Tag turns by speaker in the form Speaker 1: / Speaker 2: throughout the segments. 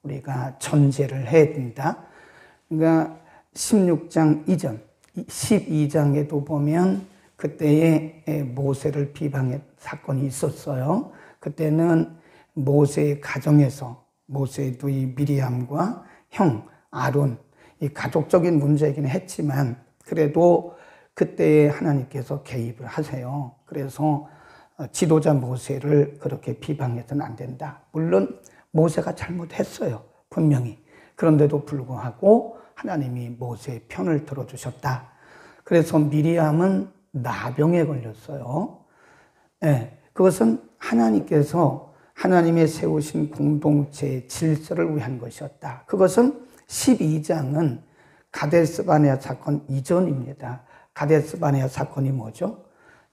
Speaker 1: 우리가 전제를 해야 된다. 그러니까 16장 이전 12장에도 보면 그때에 모세를 비방한 사건이 있었어요. 그때는 모세의 가정에서 모세의 이 미리암과 형 아론, 이 가족적인 문제이긴 했지만 그래도 그때에 하나님께서 개입을 하세요. 그래서 지도자 모세를 그렇게 비방해서는 안 된다. 물론 모세가 잘못했어요. 분명히. 그런데도 불구하고 하나님이 모세의 편을 들어주셨다. 그래서 미리암은 나병에 걸렸어요. 네, 그것은 하나님께서 하나님의 세우신 공동체의 질서를 위한 것이었다. 그것은 12장은 가데스바네아 사건 이전입니다. 가데스바네아 사건이 뭐죠?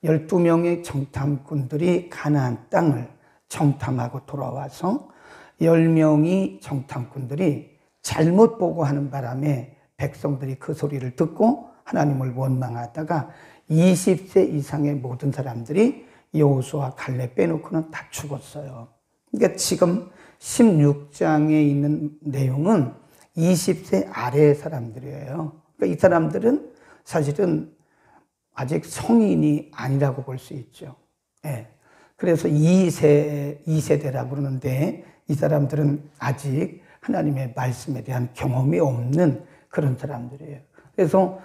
Speaker 1: 12명의 정탐꾼들이 가나안 땅을 정탐하고 돌아와서 10명의 정탐꾼들이 잘못 보고하는 바람에 백성들이 그 소리를 듣고 하나님을 원망하다가 20세 이상의 모든 사람들이 여호수아 갈렙 빼놓고는 다 죽었어요. 그러니까 지금 16장에 있는 내용은 20세 아래의 사람들이에요. 그러니까 이 사람들은 사실은 아직 성인이 아니라고 볼 수 있죠. 예. 그래서 2세대라고 그러는데 이 사람들은 아직 하나님의 말씀에 대한 경험이 없는 그런 사람들이에요. 그래서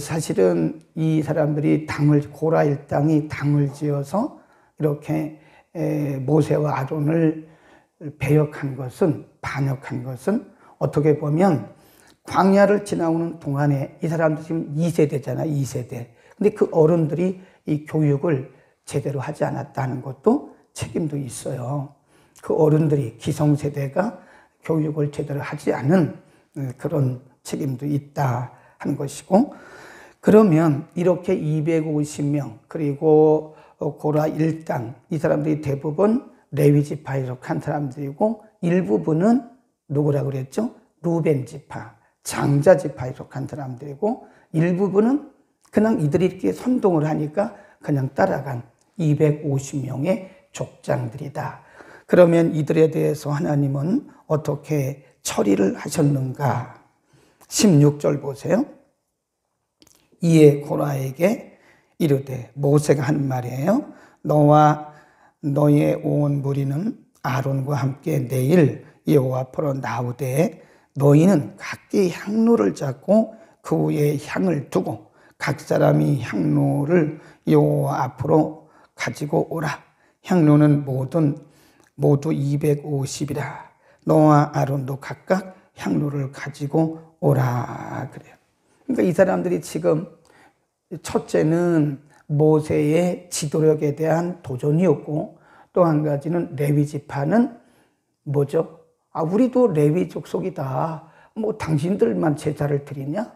Speaker 1: 사실은 이 사람들이 고라 일당이 당을 지어서 이렇게 모세와 아론을 반역한 것은 어떻게 보면 광야를 지나오는 동안에 이 사람들 지금 2세대잖아, 2세대. 근데 그 어른들이 이 교육을 제대로 하지 않았다는 것도 책임도 있어요. 그 어른들이 기성세대가 교육을 제대로 하지 않은 그런 책임도 있다 하는 것이고, 그러면 이렇게 250명 그리고 고라 일당 이 사람들이 대부분 레위 지파에 속한 사람들이고 일부분은 누구라고 그랬죠? 루벤 지파, 장자 지파에 속한 사람들이고 일부분은 그냥 이들이 이렇게 선동을 하니까 그냥 따라간 250명의 족장들이다. 그러면 이들에 대해서 하나님은 어떻게 처리를 하셨는가? 16절 보세요. 이에 고라에게 이르되, 모세가 하는 말이에요. 너와 너의 온 무리는 아론과 함께 내일 여호와 앞으로 나오되 너희는 각기 향로를 잡고 그 위에 향을 두고 각 사람이 향로를 여호와 앞으로 가지고 오라. 향로는 모두 250이라. 너와 아론도 각각 향로를 가지고 오라 그래요. 그러니까 이 사람들이 지금 첫째는 모세의 지도력에 대한 도전이었고 또 한 가지는 레위 지파는 뭐죠? 우리도 레위 족속이다. 뭐 당신들만 제사를 드리냐?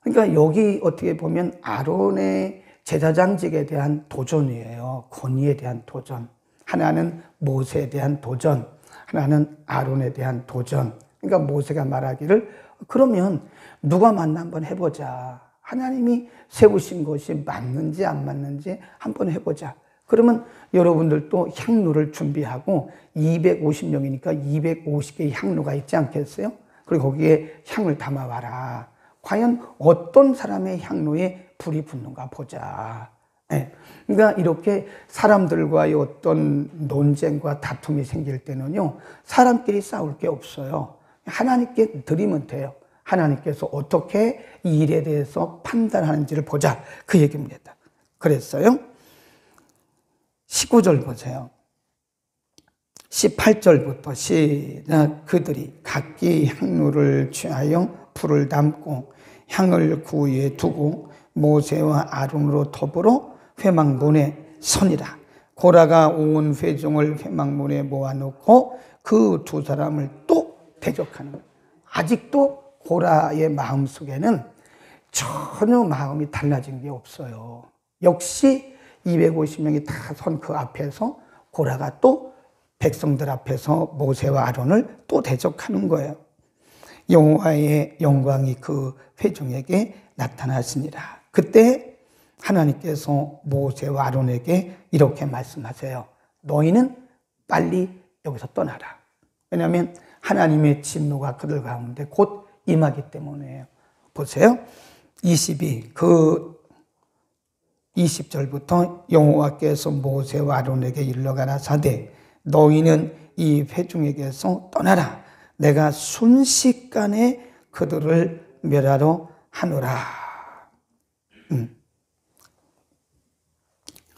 Speaker 1: 그러니까 여기 어떻게 보면 아론의 제사장직에 대한 도전이에요. 권위에 대한 도전. 하나는 모세에 대한 도전. 하나는 아론에 대한 도전. 그러니까 모세가 말하기를 그러면 누가 맞나 한번 해보자. 하나님이 세우신 것이 맞는지 안 맞는지 한번 해보자. 그러면 여러분들도 향로를 준비하고 250명이니까 250개의 향로가 있지 않겠어요? 그리고 거기에 향을 담아와라. 과연 어떤 사람의 향로에 불이 붙는가 보자. 네. 그러니까 이렇게 사람들과의 어떤 논쟁과 다툼이 생길 때는요, 사람끼리 싸울 게 없어요. 하나님께 드리면 돼요. 하나님께서 어떻게 이 일에 대해서 판단하는지를 보자. 그 얘기입니다. 그랬어요. 19절 보세요. 18절부터 시작. 그들이 각기 향로를 취하여 불을 담고 향을 그 위에 두고 모세와 아론으로 더불어 회막문에 서니라. 고라가 온 회중을 회막문에 모아놓고 그 두 사람을 또 대적하는 거예요. 아직도 고라의 마음속에는 전혀 마음이 달라진 게 없어요. 역시 250명이 다 선 그 앞에서 고라가 또 백성들 앞에서 모세와 아론을 또 대적하는 거예요. 여호와의 영광이 그 회중에게 나타나시니라. 그때 하나님께서 모세와 아론에게 이렇게 말씀하세요. 너희는 빨리 여기서 떠나라. 왜냐하면 하나님의 진노가 그들 가운데 곧 임하기 때문이에요. 보세요. 20절부터 여호와께서 모세와 아론에게 일러 가라사대 너희는 이 회중에게서 떠나라. 내가 순식간에 그들을 멸하러 하노라.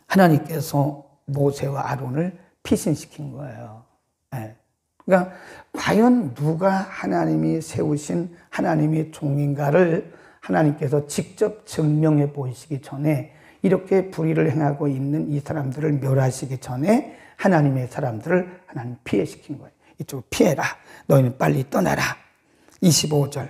Speaker 1: 하나님께서 모세와 아론을 피신시킨 거예요. 네. 그러니까 과연 누가 하나님이 세우신 하나님의 종인가를 하나님께서 직접 증명해 보이시기 전에 이렇게 불의를 행하고 있는 이 사람들을 멸하시기 전에 하나님의 사람들을 하나님 피해시킨 거예요. 이쪽으로 피해라. 너희는 빨리 떠나라. 25절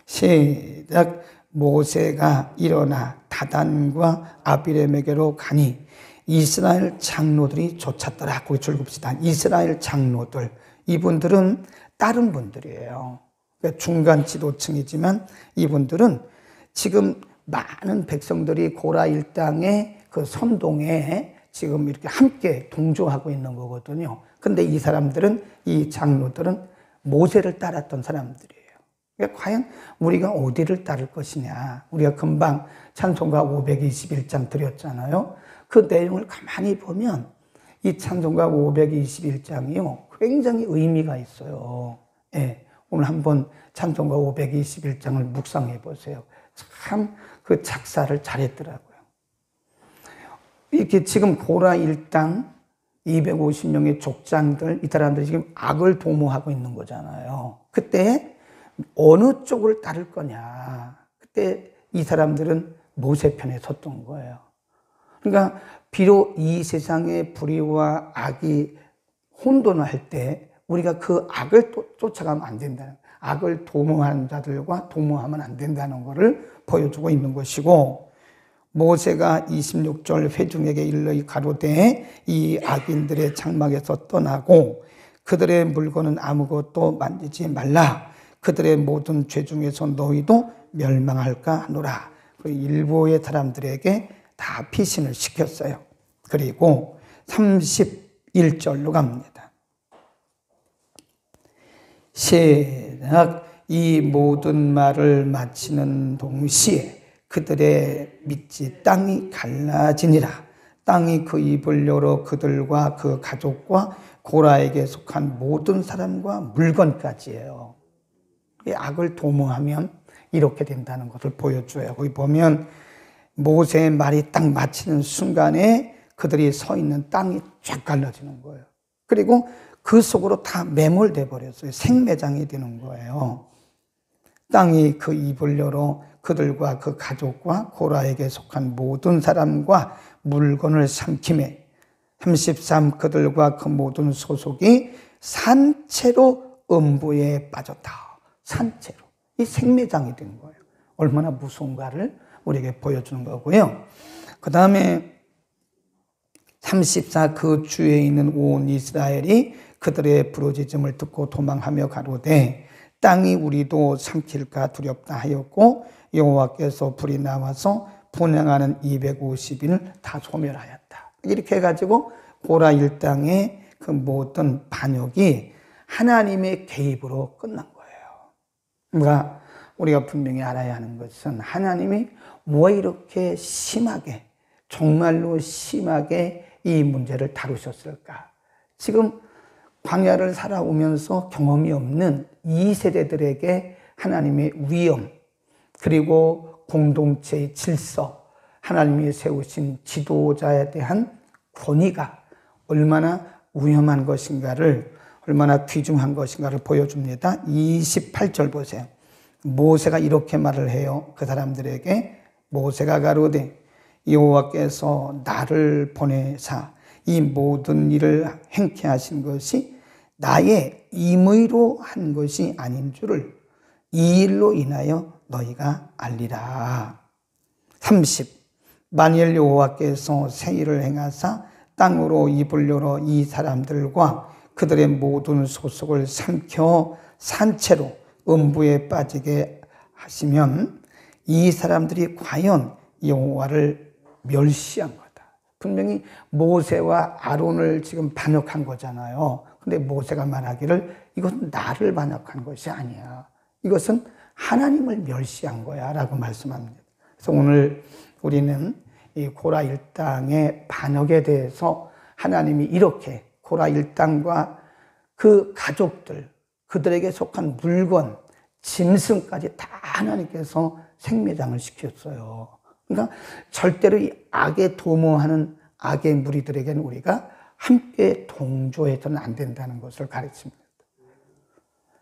Speaker 1: 시작. 모세가 일어나 다단과 아비람에게로 가니 이스라엘 장로들이 쫓았더라. 거기 줄봅시다. 이스라엘 장로들. 이분들은 다른 분들이에요. 그러니까 중간 지도층이지만 이분들은 지금 많은 백성들이 고라 일당의 그 선동에 지금 이렇게 함께 동조하고 있는 거거든요. 근데 이 사람들은, 이 장로들은 모세를 따랐던 사람들이에요. 그러니까 과연 우리가 어디를 따를 것이냐. 우리가 금방 찬송가 521장 드렸잖아요. 그 내용을 가만히 보면 이 찬송가 521장이요. 굉장히 의미가 있어요. 예, 오늘 한번 찬송가 521장을 묵상해 보세요. 참 그 작사를 잘했더라고요. 이렇게 지금 고라 일당 250명의 족장들, 이 사람들이 지금 악을 도모하고 있는 거잖아요. 그때 어느 쪽을 따를 거냐. 그때 이 사람들은 모세 편에 섰던 거예요. 그러니까 비록 이 세상의 불의와 악이 혼돈할 때 우리가 그 악을 쫓아가면 안 된다는, 악을 도모하는 자들과 도모하면 안 된다는 것을 보여주고 있는 것이고, 모세가 26절 회중에게 일러 가로되 이 악인들의 장막에서 떠나고 그들의 물건은 아무것도 만지지 말라. 그들의 모든 죄 중에서 너희도 멸망할까 하노라. 그 일부의 사람들에게 다 피신을 시켰어요. 그리고 31절로 갑니다. 시작. 이 모든 말을 마치는 동시에 그들의 밑이 땅이 갈라지니라. 땅이 그 입을 열어 그들과 그 가족과 고라에게 속한 모든 사람과 물건까지예요. 악을 도모하면 이렇게 된다는 것을 보여줘요. 거기 보면 모세의 말이 딱 마치는 순간에 그들이 서 있는 땅이 쫙 갈라지는 거예요. 그리고 그 속으로 다 매몰돼 버렸어요. 생매장이 되는 거예요. 땅이 그 입을 열어 그들과 그 가족과 고라에게 속한 모든 사람과 물건을 삼키매 33 그들과 그 모든 소속이 산채로 음부에 빠졌다. 산채로. 이 생매장이 된 거예요. 얼마나 무서운가를 우리에게 보여주는 거고요. 그 다음에 34 그 주에 있는 온 이스라엘이 그들의 부르짖음을 듣고 도망하며 가로되 땅이 우리도 삼킬까 두렵다 하였고 여호와께서 불이 나와서 분향하는 250인을 다 소멸하였다. 이렇게 해가지고 고라 일당의 그 모든 반역이 하나님의 개입으로 끝난 거예요. 그러니까 우리가 분명히 알아야 하는 것은 하나님이 왜 이렇게 심하게, 정말로 심하게 이 문제를 다루셨을까? 지금 광야를 살아오면서 경험이 없는 이 세대들에게 하나님의 위엄, 그리고 공동체의 질서, 하나님이 세우신 지도자에 대한 권위가 얼마나 위험한 것인가를, 얼마나 귀중한 것인가를 보여줍니다. 28절 보세요. 모세가 이렇게 말을 해요. 그 사람들에게 모세가 가로되 여호와께서 나를 보내사 이 모든 일을 행케 하신 것이 나의 임의로 한 것이 아닌 줄을 이 일로 인하여 너희가 알리라. 30 만일 여호와께서 새 일을 행하사 땅으로 입을 열어 이 사람들과 그들의 모든 소속을 삼켜 산채로 음부에 빠지게 하시면 이 사람들이 과연 여호와를 멸시한 거다. 분명히 모세와 아론을 지금 반역한 거잖아요. 근데 모세가 말하기를 이것은 나를 반역한 것이 아니야. 이것은 하나님을 멸시한 거야 라고 말씀합니다. 그래서 오늘 우리는 이 고라 일당의 반역에 대해서 하나님이 이렇게 고라 일당과 그 가족들, 그들에게 속한 물건, 짐승까지 다 하나님께서 생매장을 시켰어요. 그러니까 절대로 이 악에 도모하는 악의 무리들에게는 우리가 함께 동조해서는 안 된다는 것을 가르칩니다.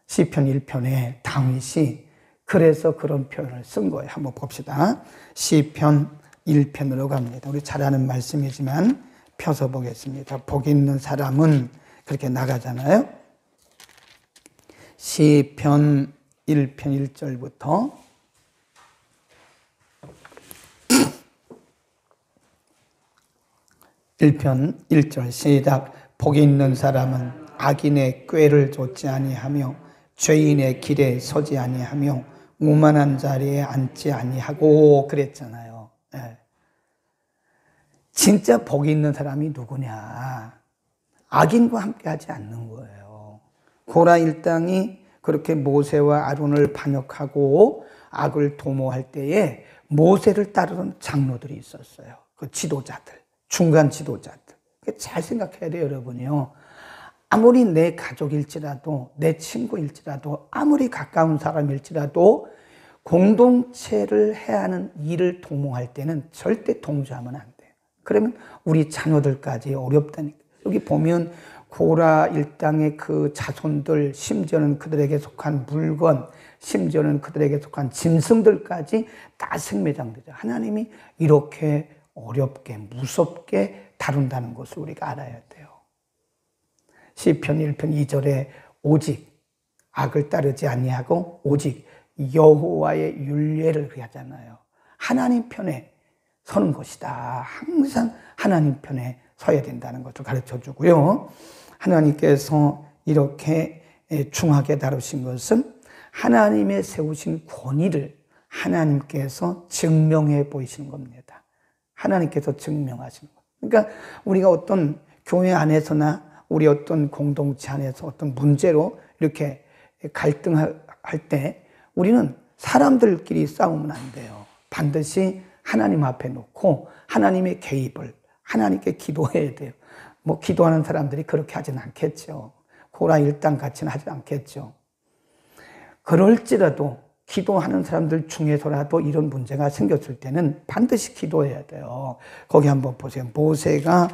Speaker 1: 시편 1편에 다윗이 그래서 그런 표현을 쓴 거예요. 한번 봅시다. 시편 1편으로 갑니다. 우리 잘 아는 말씀이지만 펴서 보겠습니다. 복 있는 사람은 그렇게 나가잖아요. 시편 1편 1절부터 1편 1절 시작. 복 있는 사람은 악인의 꾀를 좇지 아니하며 죄인의 길에 서지 아니하며 오만한 자리에 앉지 아니하고 그랬잖아요. 네. 진짜 복 있는 사람이 누구냐? 악인과 함께하지 않는 거예요. 고라 일당이 그렇게 모세와 아론을 반역하고 악을 도모할 때에 모세를 따르는 장로들이 있었어요. 그 지도자들, 중간 지도자들. 잘 생각해야 돼요, 여러분이요. 아무리 내 가족일지라도, 내 친구일지라도, 아무리 가까운 사람일지라도 공동체를 해야 하는 일을 도모할 때는 절대 동조하면 안 돼요. 그러면 우리 자녀들까지 어렵다니까. 여기 보면 고라 일당의 그 자손들, 심지어는 그들에게 속한 물건, 심지어는 그들에게 속한 짐승들까지 다 생매장되죠. 하나님이 이렇게 어렵게, 무섭게 다룬다는 것을 우리가 알아야 돼요. 시편 1편 2절에 오직 악을 따르지 아니하고 오직 여호와의 율례를 하잖아요. 하나님 편에 서는 것이다. 항상 하나님 편에 서야 된다는 것을 가르쳐 주고요. 하나님께서 이렇게 중하게 다루신 것은 하나님의 세우신 권위를 하나님께서 증명해 보이시는 겁니다. 하나님께서 증명하시는 것. 그러니까 우리가 어떤 교회 안에서나 우리 어떤 공동체 안에서 어떤 문제로 이렇게 갈등할 때 우리는 사람들끼리 싸우면 안 돼요. 반드시 하나님 앞에 놓고 하나님의 개입을 하나님께 기도해야 돼요. 뭐 기도하는 사람들이 그렇게 하진 않겠죠. 고라 일당 같이는 하지 않겠죠. 그럴지라도 기도하는 사람들 중에서라도 이런 문제가 생겼을 때는 반드시 기도해야 돼요. 거기 한번 보세요. 모세가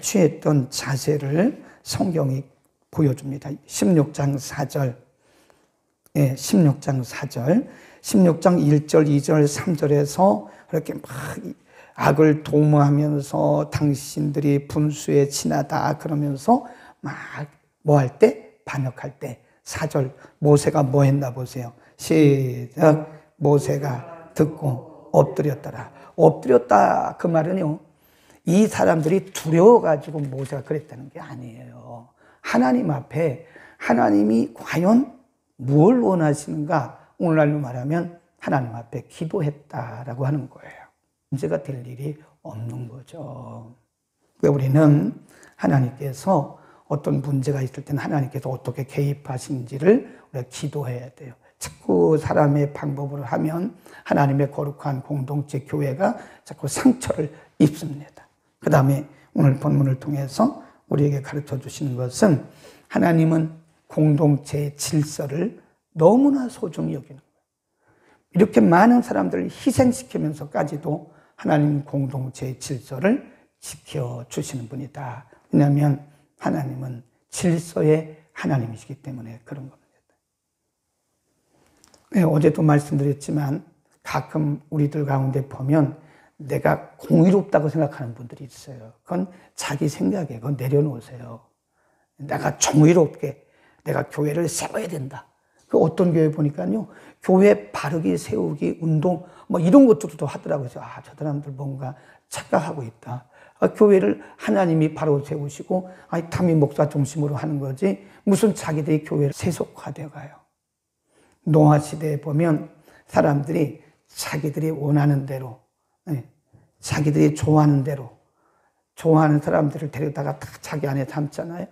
Speaker 1: 취했던 자세를 성경이 보여줍니다. 16장 4절, 16장 4절, 16장 1절, 2절, 3절에서 그렇게 막 악을 도모하면서 당신들이 분수에 친하다 그러면서 막 뭐 할 때? 반역할 때 4절 모세가 뭐 했나 보세요. 시작. 모세가 듣고 엎드렸더라. 엎드렸다 그 말은요, 이 사람들이 두려워가지고 모세가 그랬다는 게 아니에요. 하나님 앞에 하나님이 과연 뭘 원하시는가, 오늘날로 말하면 하나님 앞에 기도했다라고 하는 거예요. 문제가 될 일이 없는 거죠. 우리는 하나님께서 어떤 문제가 있을 때는 하나님께서 어떻게 개입하신지를 우리가 기도해야 돼요. 자꾸 사람의 방법으로 하면 하나님의 거룩한 공동체 교회가 자꾸 상처를 입습니다. 그 다음에 오늘 본문을 통해서 우리에게 가르쳐 주시는 것은 하나님은 공동체의 질서를 너무나 소중히 여기는 거예요. 이렇게 많은 사람들을 희생시키면서까지도 하나님 공동체의 질서를 지켜주시는 분이다. 왜냐하면 하나님은 질서의 하나님이시기 때문에 그런 겁니다. 네, 어제도 말씀드렸지만 가끔 우리들 가운데 보면 내가 공의롭다고 생각하는 분들이 있어요. 그건 자기 생각이에요. 그건 내려놓으세요. 내가 정의롭게 내가 교회를 세워야 된다. 그 어떤 교회 보니까요, 교회 바르게 세우기 운동 뭐 이런 것들도 하더라고요. 아, 저 사람들 뭔가 착각하고 있다. 교회를 하나님이 바로 세우시고 담임 목사 중심으로 하는 거지 무슨 자기들이 교회를 세속화되어 가요. 노아 시대에 보면 사람들이 자기들이 원하는 대로, 자기들이 좋아하는 대로, 좋아하는 사람들을 데려다가 다 자기 안에 담잖아요.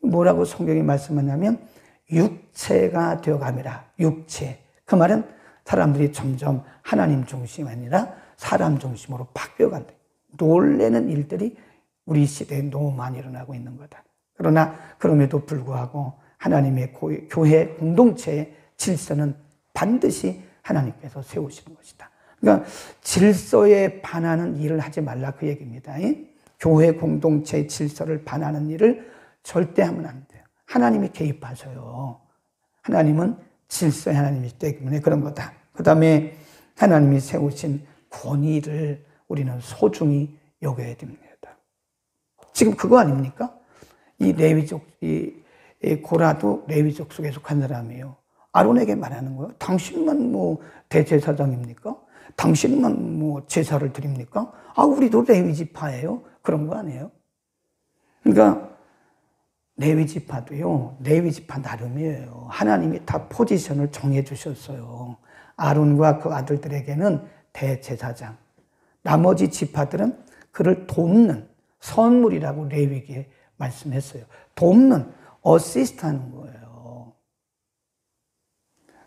Speaker 1: 뭐라고 성경이 말씀하냐면 육체가 되어감이라. 육체. 그 말은 사람들이 점점 하나님 중심이 아니라 사람 중심으로 바뀌어간다. 놀라는 일들이 우리 시대에 너무 많이 일어나고 있는 거다. 그러나 그럼에도 불구하고 하나님의 교회 공동체의 질서는 반드시 하나님께서 세우시는 것이다. 그러니까 질서에 반하는 일을 하지 말라 그 얘기입니다. 교회 공동체의 질서를 반하는 일을 절대 하면 안 돼요. 하나님이 개입하셔요. 하나님은 질서의 하나님이기 때문에 그런 거다. 그 다음에 하나님이 세우신 권위를 우리는 소중히 여겨야 됩니다. 지금 그거 아닙니까? 이 레위족, 이 고라도 레위족 속에 속한 사람이에요. 아론에게 말하는 거예요. 당신만 뭐 대제사장입니까? 당신만 뭐 제사를 드립니까? 아, 우리도 레위 지파예요. 그런 거 아니에요? 그러니까 레위 지파도요, 레위 지파 나름이에요. 하나님이 다 포지션을 정해 주셨어요. 아론과 그 아들들에게는 대제사장, 나머지 지파들은 그를 돕는 선물이라고 레위기에 말씀했어요. 돕는, 어시스트 하는 거예요.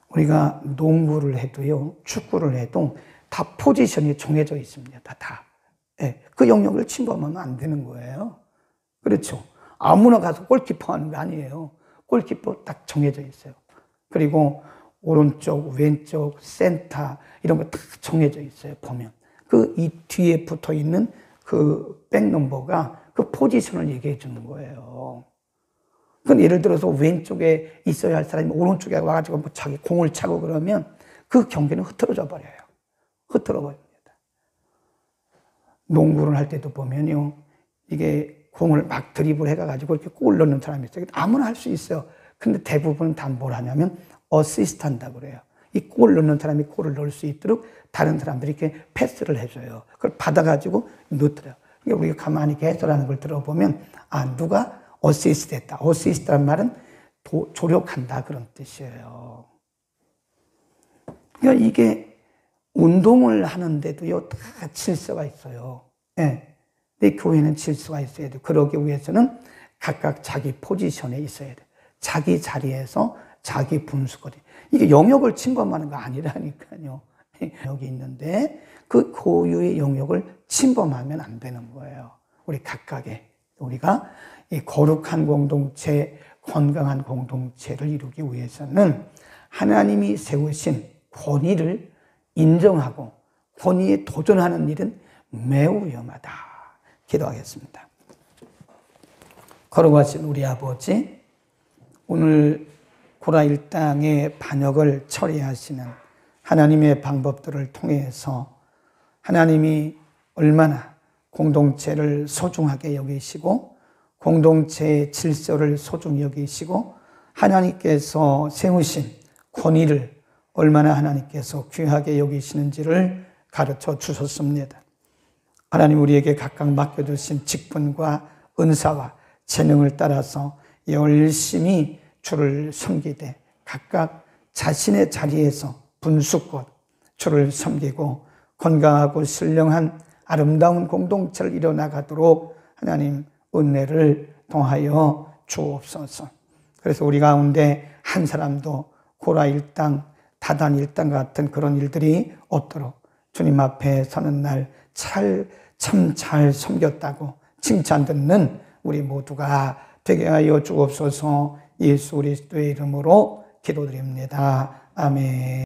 Speaker 1: 우리가 농구를 해도요, 축구를 해도 다 포지션이 정해져 있습니다. 다. 네, 그 영역을 침범하면 안 되는 거예요. 그렇죠. 아무나 가서 골키퍼 하는 거 아니에요. 골키퍼 딱 정해져 있어요. 그리고 오른쪽, 왼쪽, 센터 이런 거 다 정해져 있어요. 보면 그 이 뒤에 붙어 있는 그 백넘버가 그 포지션을 얘기해 주는 거예요. 그건 예를 들어서 왼쪽에 있어야 할 사람이 오른쪽에 와가지고 뭐 자기 공을 차고 그러면 그 경기는 흐트러져 버려요. 흐트러 버립니다. 농구를 할 때도 보면요, 이게 공을 막 드리블 해가지고 이렇게 골 넣는 사람이 있어요. 아무나 할 수 있어요. 근데 대부분은 다 뭘 하냐면 어시스트 한다고 그래요. 이 골 넣는 사람이 골을 넣을 수 있도록 다른 사람들이 이렇게 패스를 해줘요. 그걸 받아가지고 넣더래요. 그러니까 우리가 가만히 해설하는 걸 들어보면, 아, 누가 어시스트 했다. 어시스트란 말은 조력한다. 그런 뜻이에요. 그러니까 이게 운동을 하는데도요, 다 질서가 있어요. 예. 근데 교회는 질서가 있어야 돼요. 그러기 위해서는 각각 자기 포지션에 있어야 돼요. 자기 자리에서 자기 분수거리. 이게 영역을 침범하는 거 아니라니까요. 영역이 있는데 그 고유의 영역을 침범하면 안 되는 거예요. 우리 각각의, 우리가 이 거룩한 공동체, 건강한 공동체를 이루기 위해서는 하나님이 세우신 권위를 인정하고 권위에 도전하는 일은 매우 위험하다. 기도하겠습니다. 거룩하신 우리 아버지, 오늘 고라 일당의 반역을 처리하시는 하나님의 방법들을 통해서 하나님이 얼마나 공동체를 소중하게 여기시고 공동체의 질서를 소중히 여기시고 하나님께서 세우신 권위를 얼마나 하나님께서 귀하게 여기시는지를 가르쳐 주셨습니다. 하나님, 우리에게 각각 맡겨주신 직분과 은사와 재능을 따라서 열심히 주를 섬기되 각각 자신의 자리에서 분수껏 주를 섬기고 건강하고 신령한 아름다운 공동체를 이뤄나가도록 하나님 은혜를 더하여 주옵소서. 그래서 우리 가운데 한 사람도 고라 일당, 다단 일당 같은 그런 일들이 없도록 주님 앞에 서는 날 참 잘 섬겼다고 칭찬 듣는 우리 모두가 되게 하여 주옵소서. 예수 그리스도의 이름으로 기도드립니다. 아멘.